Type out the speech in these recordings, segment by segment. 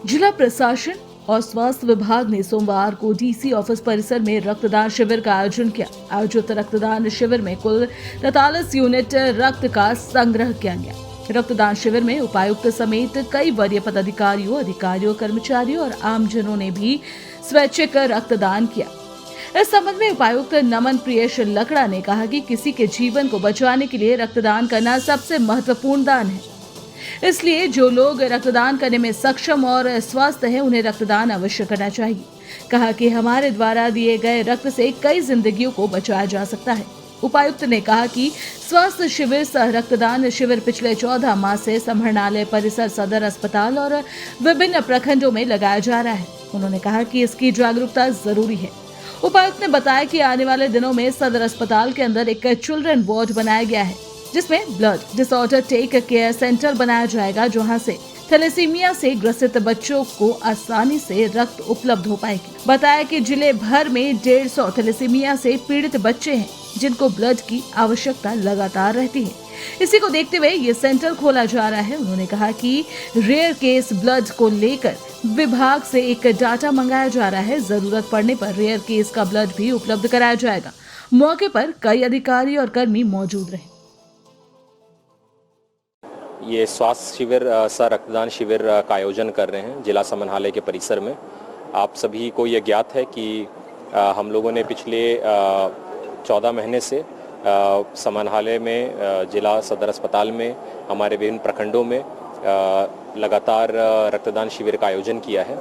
जिला प्रशासन और स्वास्थ्य विभाग ने सोमवार को डीसी ऑफिस परिसर में रक्तदान शिविर का आयोजन किया। आयोजित रक्तदान शिविर में कुल 43 यूनिट रक्त का संग्रह किया गया। रक्तदान शिविर में उपायुक्त समेत कई वरीय पदाधिकारियों, अधिकारियों, कर्मचारियों और आमजनों ने भी स्वैच्छिक रक्तदान किया। इस संबंध में उपायुक्त नमन प्रियेश लकड़ा ने कहा कि किसी के जीवन को बचाने के लिए रक्तदान करना सबसे महत्वपूर्ण दान है, इसलिए जो लोग रक्तदान करने में सक्षम और स्वस्थ हैं उन्हें रक्तदान अवश्य करना चाहिए। कहा कि हमारे द्वारा दिए गए रक्त से कई जिंदगियों को बचाया जा सकता है। उपायुक्त ने कहा कि स्वास्थ्य शिविर सह रक्तदान शिविर पिछले 14 माह से समाहरणालय परिसर, सदर अस्पताल और विभिन्न प्रखंडों में लगाया जा रहा है। उन्होंने कहा कि इसकी जागरूकता जरूरी है। उपायुक्त ने बताया कि आने वाले दिनों में सदर अस्पताल के अंदर एक चिल्ड्रन वार्ड बनाया गया है, जिसमें blood disorder take care centre बनाया जाएगा, जहां से थैलेसीमिया से ग्रसित बच्चों को आसानी से रक्त उपलब्ध हो पाएगी। बताया कि जिले भर में 150 थैलेसीमिया से पीड़ित बच्चे हैं, जिनको ब्लड की आवश्यकता लगातार रहती है। इसी को देखते हुए ये सेंटर खोला जा रहा है। उन्होंने कहा कि रेयर केस ब्लड को लेकर विभाग से एक डाटा मंगाया जा रहा है। जरूरत पड़ने पर रेयर केस का ब्लड भी उपलब्ध कराया जाएगा। मौके पर कई अधिकारी और कर्मी मौजूद रहे। ये स्वास्थ्य शिविर सह रक्तदान शिविर का आयोजन कर रहे हैं जिला समाहरणालय के परिसर में। आप सभी को ये ज्ञात है कि हम लोगों ने पिछले 14 महीने से समाहरणालय में, जिला सदर अस्पताल में, हमारे विभिन्न प्रखंडों में लगातार रक्तदान शिविर का आयोजन किया है।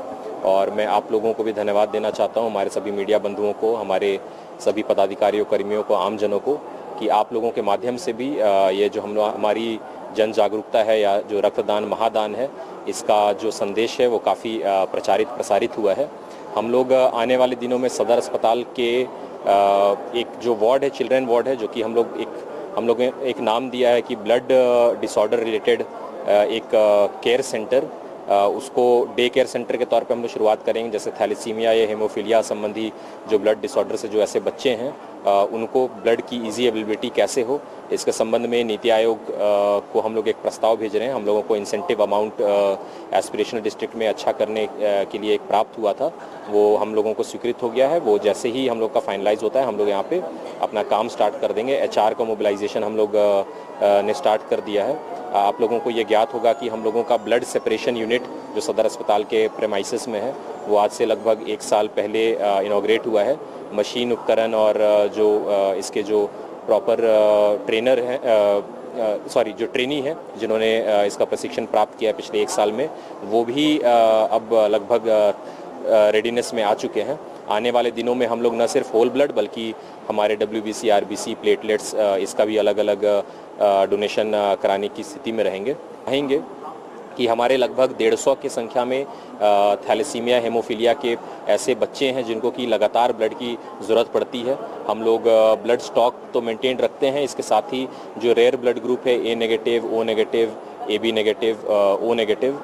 और मैं आप लोगों को भी धन्यवाद देना चाहता हूँ, हमारे सभी मीडिया बंधुओं को, हमारे सभी पदाधिकारियों, कर्मियों को, आमजनों को, कि आप लोगों के माध्यम से भी ये जो हमारी जन जागरूकता है या जो रक्तदान महादान है, इसका जो संदेश है वो काफ़ी प्रसारित हुआ है। हम लोग आने वाले दिनों में सदर अस्पताल के एक जो वार्ड है, चिल्ड्रन वार्ड है, जो कि हम लोग एक नाम दिया है कि ब्लड डिसऑर्डर रिलेटेड एक केयर सेंटर, उसको डे केयर सेंटर के तौर पे हम लोग शुरुआत करेंगे। जैसे थैलेसीमिया या हेमोफीलिया संबंधी जो ब्लड डिसऑर्डर से जो ऐसे बच्चे हैं, उनको ब्लड की इजी अवेलेबिलिटी कैसे हो, इसके संबंध में नीति आयोग को हम लोग एक प्रस्ताव भेज रहे हैं। हम लोगों को इंसेंटिव अमाउंट एस्पिरेशनल डिस्ट्रिक्ट में अच्छा करने के लिए एक प्राप्त हुआ था, वो हम लोगों को स्वीकृत हो गया है। वो जैसे ही हम लोग का फाइनलाइज होता है, हम लोग यहाँ पे अपना काम स्टार्ट कर देंगे। HR का मोबिलाइजेशन हम लोग ने स्टार्ट कर दिया है। आप लोगों को ये ज्ञात होगा कि हम लोगों का ब्लड सेपरेशन यूनिट जो सदर अस्पताल के प्रेमाइसिस में है, वो आज से लगभग 1 साल पहले इनॉग्रेट हुआ है। मशीन, उपकरण और जो इसके जो प्रॉपर ट्रेनर हैं, जो ट्रेनी हैं, जिन्होंने इसका प्रशिक्षण प्राप्त किया है पिछले 1 साल में, वो भी अब लगभग रेडीनेस में आ चुके हैं। आने वाले दिनों में हम लोग न सिर्फ होल ब्लड बल्कि हमारे WBC, RBC, प्लेटलेट्स, इसका भी अलग अलग डोनेशन कराने की स्थिति में रहेंगे कि हमारे लगभग 150 की संख्या में थैलेसीमिया, हेमोफीलिया के ऐसे बच्चे हैं जिनको कि लगातार ब्लड की ज़रूरत पड़ती है। हम लोग ब्लड स्टॉक तो मेंटेन रखते हैं, इसके साथ ही जो रेयर ब्लड ग्रुप है, A negative, O negative, AB negative, O negative,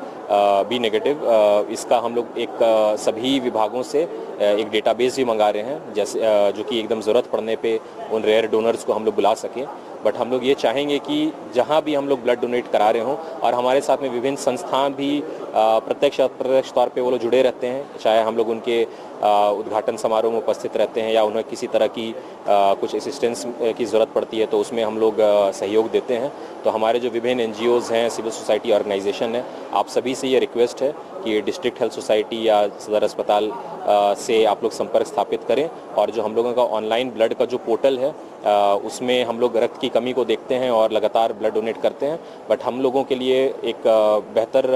B negative, इसका हम लोग एक सभी विभागों से एक डेटाबेस भी मंगा रहे हैं, जैसे जो कि एकदम ज़रूरत पड़ने पे उन रेयर डोनर्स को हम लोग बुला सकें। बट हम लोग ये चाहेंगे कि जहाँ भी हम लोग ब्लड डोनेट करा रहे हों, और हमारे साथ में विभिन्न संस्थान भी प्रत्यक्ष तौर पे वो लोग जुड़े रहते हैं, चाहे हम लोग उनके उद्घाटन समारोह में उपस्थित रहते हैं या उन्हें किसी तरह की कुछ असिस्टेंस की ज़रूरत पड़ती है तो उसमें हम लोग सहयोग देते हैं। तो हमारे जो विभिन्न NGOs हैं, सिविल सोसाइटी ऑर्गेनाइजेशन है, आप सभी से ये रिक्वेस्ट है कि डिस्ट्रिक्ट हेल्थ सोसाइटी या सदर अस्पताल से आप लोग संपर्क स्थापित करें। और जो हम लोगों का ऑनलाइन ब्लड का जो पोर्टल है, उसमें हम लोग रक्त की कमी को देखते हैं और लगातार ब्लड डोनेट करते हैं। बट हम लोगों के लिए एक बेहतर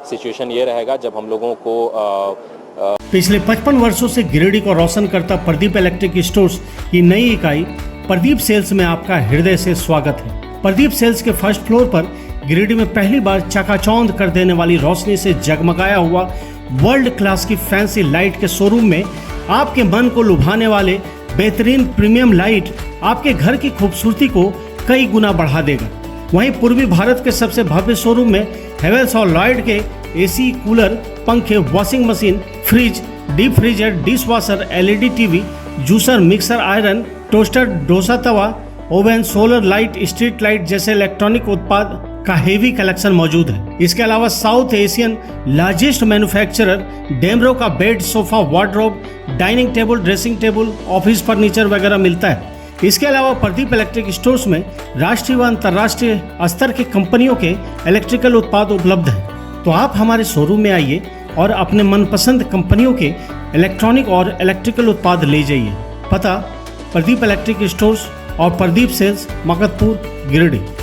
सिचुएशन ये रहेगा जब हम लोगों को पिछले 55 वर्षों से गिरिडीह को रोशन करता प्रदीप इलेक्ट्रिक स्टोर्स की नई इकाई प्रदीप सेल्स में आपका हृदय से स्वागत है। प्रदीप सेल्स के फर्स्ट फ्लोर पर गिरिडीह में पहली बार चकाचौंध कर देने वाली रोशनी से जगमगाया हुआ वर्ल्ड क्लास की फैंसी लाइट के शोरूम में आपके मन को लुभाने वाले बेहतरीन प्रीमियम लाइट आपके घर की खूबसूरती को कई गुना बढ़ा देगा। वहीं पूर्वी भारत के सबसे भव्य शोरूम में हेवेल्स और लॉयड के AC, कूलर, पंखे, washing machine, fridge, deep freezer, dishwasher, LED TV, juicer, mixer, iron, toaster, dosa तवा, oven, solar light, street light जैसे इलेक्ट्रॉनिक उत्पाद का हेवी कलेक्शन मौजूद है। इसके अलावा South Asian largest manufacturer Damro का bed, sofa, wardrobe, dining table, dressing table, office furniture वगैरह मिलता है। इसके अलावा प्रदीप इलेक्ट्रिक स्टोर्स में राष्ट्रीय व अंतर्राष्ट्रीय स्तर की कंपनियों के इलेक्ट्रिकल उत्पाद उपलब्ध हैं। तो आप हमारे शोरूम में आइए और अपने मनपसंद कंपनियों के इलेक्ट्रॉनिक और इलेक्ट्रिकल उत्पाद ले जाइए। पता प्रदीप इलेक्ट्रिक स्टोर्स और प्रदीप सेल्स, मगधपुर, गिरिडीह।